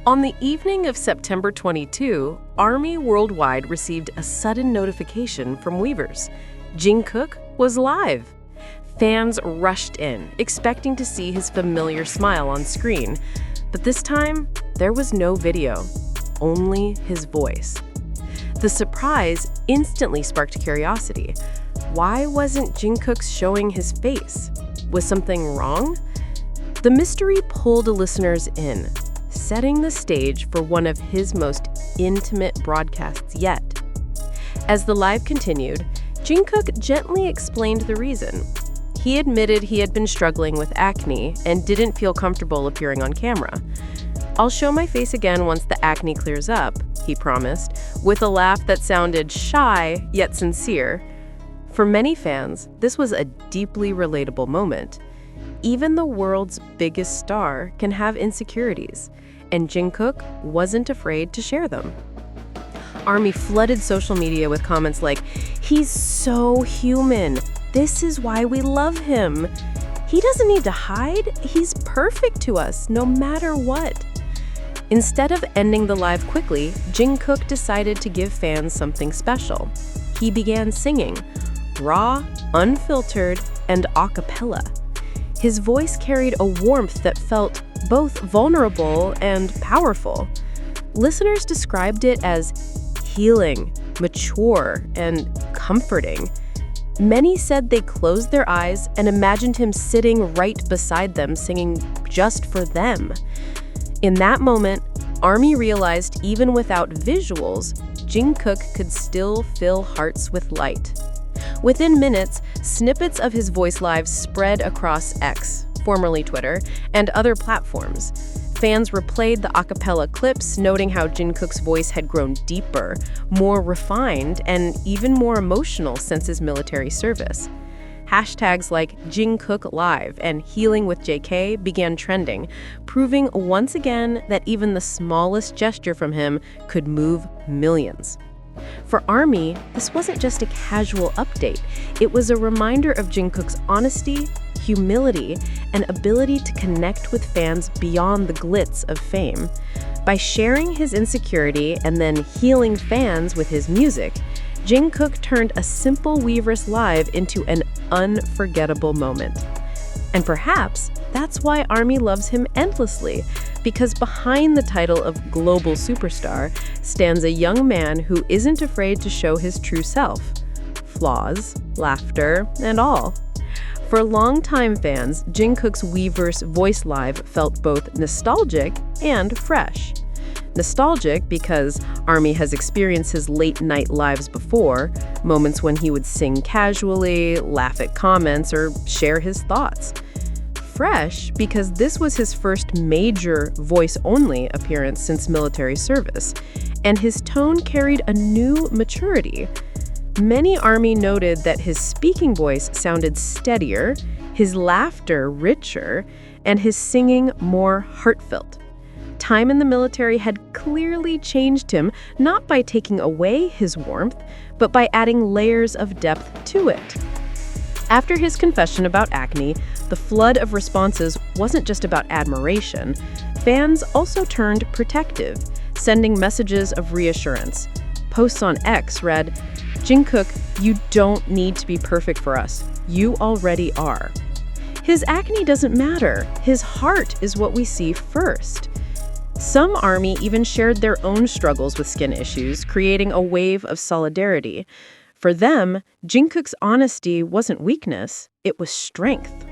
On the evening of September 22, ARMY Worldwide received a sudden notification from Weverse. Jungkook was live. Fans rushed in, expecting to see his familiar smile on screen. But this time, there was no video, only his voice. The surprise instantly sparked curiosity. Why wasn't Jungkook showing his face? Was something wrong? The mystery pulled listeners in, setting the stage for one of his most intimate broadcasts yet. As the live continued, Jungkook gently explained the reason. He admitted he had been struggling with acne and didn't feel comfortable appearing on camera. "I'll show my face again once the acne clears up," he promised, with a laugh that sounded shy yet sincere. For many fans, this was a deeply relatable moment. Even the world's biggest star can have insecurities, and Jungkook wasn't afraid to share them. ARMY flooded social media with comments like, "He's so human. This is why we love him. He doesn't need to hide. He's perfect to us, no matter what." Instead of ending the live quickly, Jungkook decided to give fans something special. He began singing, raw, unfiltered, and a cappella. His voice carried a warmth that felt both vulnerable and powerful. Listeners described it as healing, mature, and comforting. Many said they closed their eyes and imagined him sitting right beside them, singing just for them. In that moment, ARMY realized even without visuals, Jungkook could still fill hearts with light. Within minutes, snippets of his voice live spread across X, formerly Twitter, and other platforms. Fans replayed the a cappella clips, noting how Jungkook's voice had grown deeper, more refined, and even more emotional since his military service. Hashtags like Jungkook Live and Healing with JK began trending, proving once again that even the smallest gesture from him could move millions. For ARMY, this wasn't just a casual update. It was a reminder of Jungkook's honesty, humility, and ability to connect with fans beyond the glitz of fame. By sharing his insecurity and then healing fans with his music, Jungkook turned a simple Weverse live into an unforgettable moment. And perhaps that's why ARMY loves him endlessly, because behind the title of global superstar stands a young man who isn't afraid to show his true self, flaws, laughter, and all. For longtime fans, Jungkook's Weverse voice live felt both nostalgic and fresh. Nostalgic because ARMY has experienced his late-night lives before, moments when he would sing casually, laugh at comments, or share his thoughts. Fresh because this was his first major voice-only appearance since military service, and his tone carried a new maturity. Many ARMY noted that his speaking voice sounded steadier, his laughter richer, and his singing more heartfelt. Time in the military had clearly changed him, not by taking away his warmth, but by adding layers of depth to it. After his confession about acne, the flood of responses wasn't just about admiration. Fans also turned protective, sending messages of reassurance. Posts on X read, "Jungkook, you don't need to be perfect for us. You already are. His acne doesn't matter. His heart is what we see first." Some ARMY even shared their own struggles with skin issues, creating a wave of solidarity. For them, Jungkook's honesty wasn't weakness, it was strength.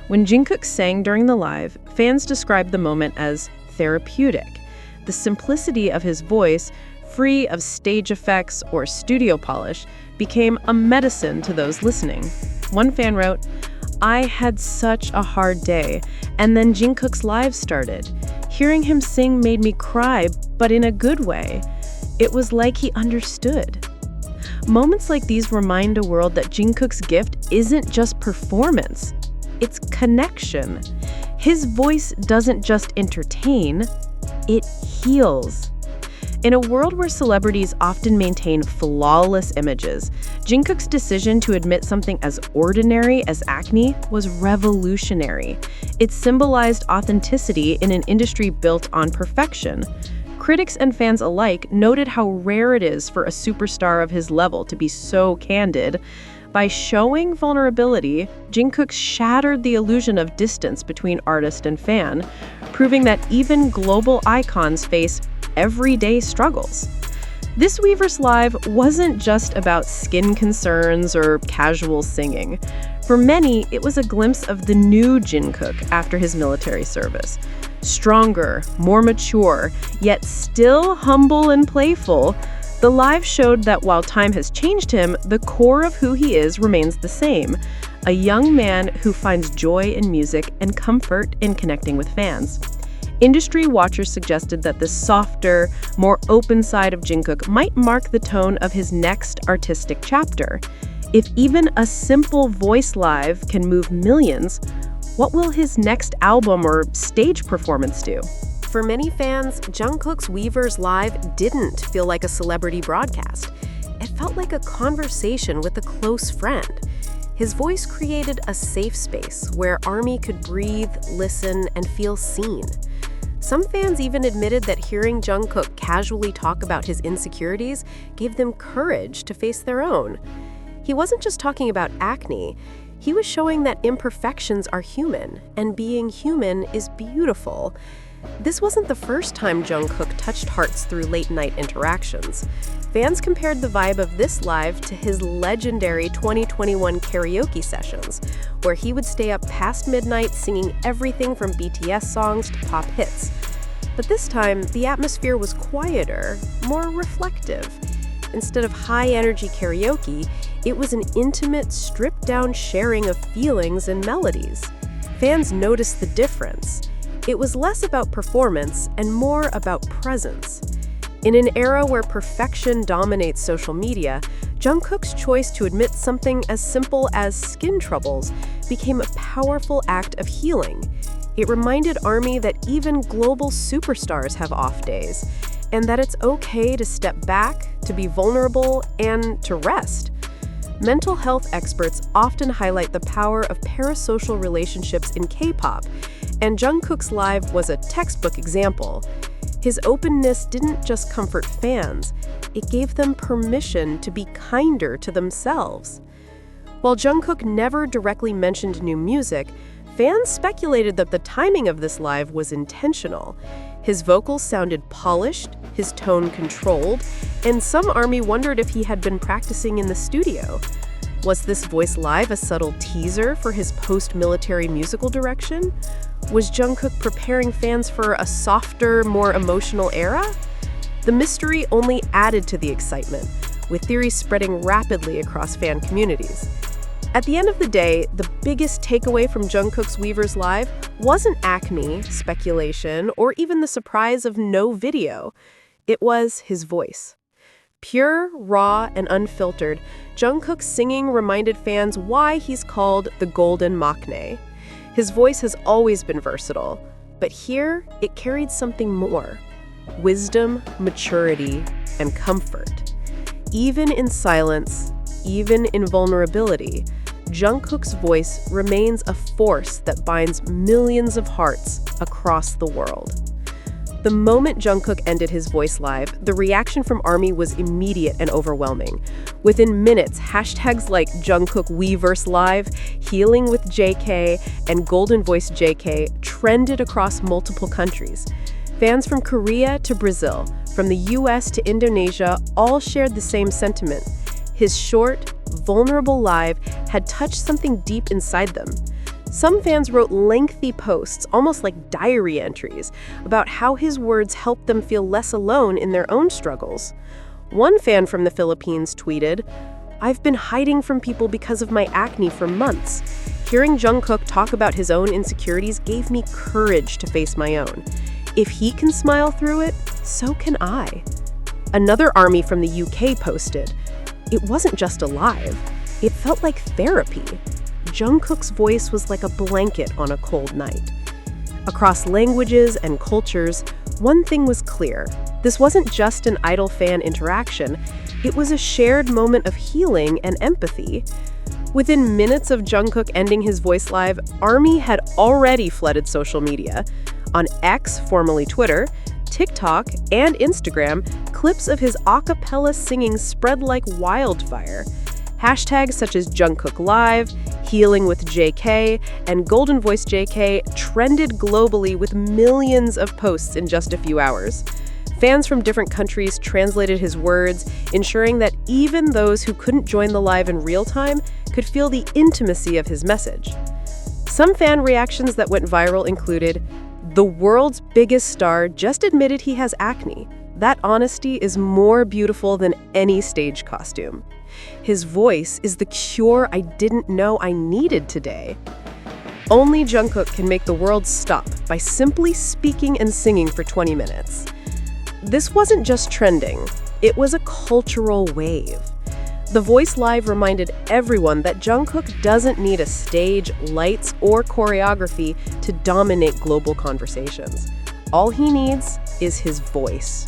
When Jungkook sang during the live, fans described the moment as therapeutic. The simplicity of his voice, free of stage effects or studio polish, became a medicine to those listening. One fan wrote, "I had such a hard day, and then Jungkook's live started. Hearing him sing made me cry, but in a good way. It was like he understood." Moments like these remind a world that Jungkook's gift isn't just performance, it's connection. His voice doesn't just entertain, it heals. In a world where celebrities often maintain flawless images, Jungkook's decision to admit something as ordinary as acne was revolutionary. It symbolized authenticity in an industry built on perfection. Critics and fans alike noted how rare it is for a superstar of his level to be so candid. By showing vulnerability, Jungkook shattered the illusion of distance between artist and fan, proving that even global icons face everyday struggles. This Weverse Live wasn't just about skin concerns or casual singing. For many, it was a glimpse of the new Jungkook after his military service. Stronger, more mature, yet still humble and playful, the live showed that while time has changed him, the core of who he is remains the same. A young man who finds joy in music and comfort in connecting with fans. Industry watchers suggested that the softer, more open side of Jungkook might mark the tone of his next artistic chapter. If even a simple voice live can move millions, what will his next album or stage performance do? For many fans, Jungkook's Weverse Live didn't feel like a celebrity broadcast. It felt like a conversation with a close friend. His voice created a safe space where ARMY could breathe, listen, and feel seen. Some fans even admitted that hearing Jungkook casually talk about his insecurities gave them courage to face their own. He wasn't just talking about acne, he was showing that imperfections are human, and being human is beautiful. This wasn't the first time Jungkook touched hearts through late-night interactions. Fans compared the vibe of this live to his legendary 2021 karaoke sessions, where he would stay up past midnight singing everything from BTS songs to pop hits. But this time, the atmosphere was quieter, more reflective. Instead of high-energy karaoke, it was an intimate, stripped-down sharing of feelings and melodies. Fans noticed the difference. It was less about performance and more about presence. In an era where perfection dominates social media, Jungkook's choice to admit something as simple as skin troubles became a powerful act of healing. It reminded ARMY that even global superstars have off days, and that it's okay to step back, to be vulnerable, and to rest. Mental health experts often highlight the power of parasocial relationships in K-pop, and Jungkook's live was a textbook example. His openness didn't just comfort fans, it gave them permission to be kinder to themselves. While Jungkook never directly mentioned new music, fans speculated that the timing of this live was intentional. His vocals sounded polished, his tone controlled, and some ARMY wondered if he had been practicing in the studio. Was this voice live a subtle teaser for his post-military musical direction? Was Jungkook preparing fans for a softer, more emotional era? The mystery only added to the excitement, with theories spreading rapidly across fan communities. At the end of the day, the biggest takeaway from Jungkook's Weverse Live wasn't acne, speculation, or even the surprise of no video. It was his voice. Pure, raw, and unfiltered, Jungkook's singing reminded fans why he's called the Golden Maknae. His voice has always been versatile, but here it carried something more: wisdom, maturity, and comfort. Even in silence, even in vulnerability, Jungkook's voice remains a force that binds millions of hearts across the world. The moment Jungkook ended his voice live, the reaction from ARMY was immediate and overwhelming. Within minutes, hashtags like Jungkook Weverse Live, Healing with JK, and Golden Voice JK trended across multiple countries. Fans from Korea to Brazil, from the US to Indonesia, all shared the same sentiment. His short, vulnerable live had touched something deep inside them. Some fans wrote lengthy posts, almost like diary entries, about how his words helped them feel less alone in their own struggles. One fan from the Philippines tweeted, "I've been hiding from people because of my acne for months. Hearing Jungkook talk about his own insecurities gave me courage to face my own. If he can smile through it, so can I." Another ARMY from the UK posted, "It wasn't just a live, it felt like therapy. Jungkook's voice was like a blanket on a cold night." Across languages and cultures, one thing was clear: This wasn't just an idol-fan interaction, it was a shared moment of healing and empathy. Within minutes of Jungkook ending his Voice Live, ARMY had already flooded social media. On X, formerly Twitter, TikTok, and Instagram, clips of his a cappella singing spread like wildfire. Hashtags such as Jungkook Live, Healing with JK, and Golden Voice JK trended globally with millions of posts in just a few hours. Fans from different countries translated his words, ensuring that even those who couldn't join the live in real time could feel the intimacy of his message. Some fan reactions that went viral included, "The world's biggest star just admitted he has acne. That honesty is more beautiful than any stage costume. His voice is the cure I didn't know I needed today." Only Jungkook can make the world stop by simply speaking and singing for 20 minutes. This wasn't just trending, it was a cultural wave. The Voice Live reminded everyone that Jungkook doesn't need a stage, lights, or choreography to dominate global conversations. All he needs is his voice.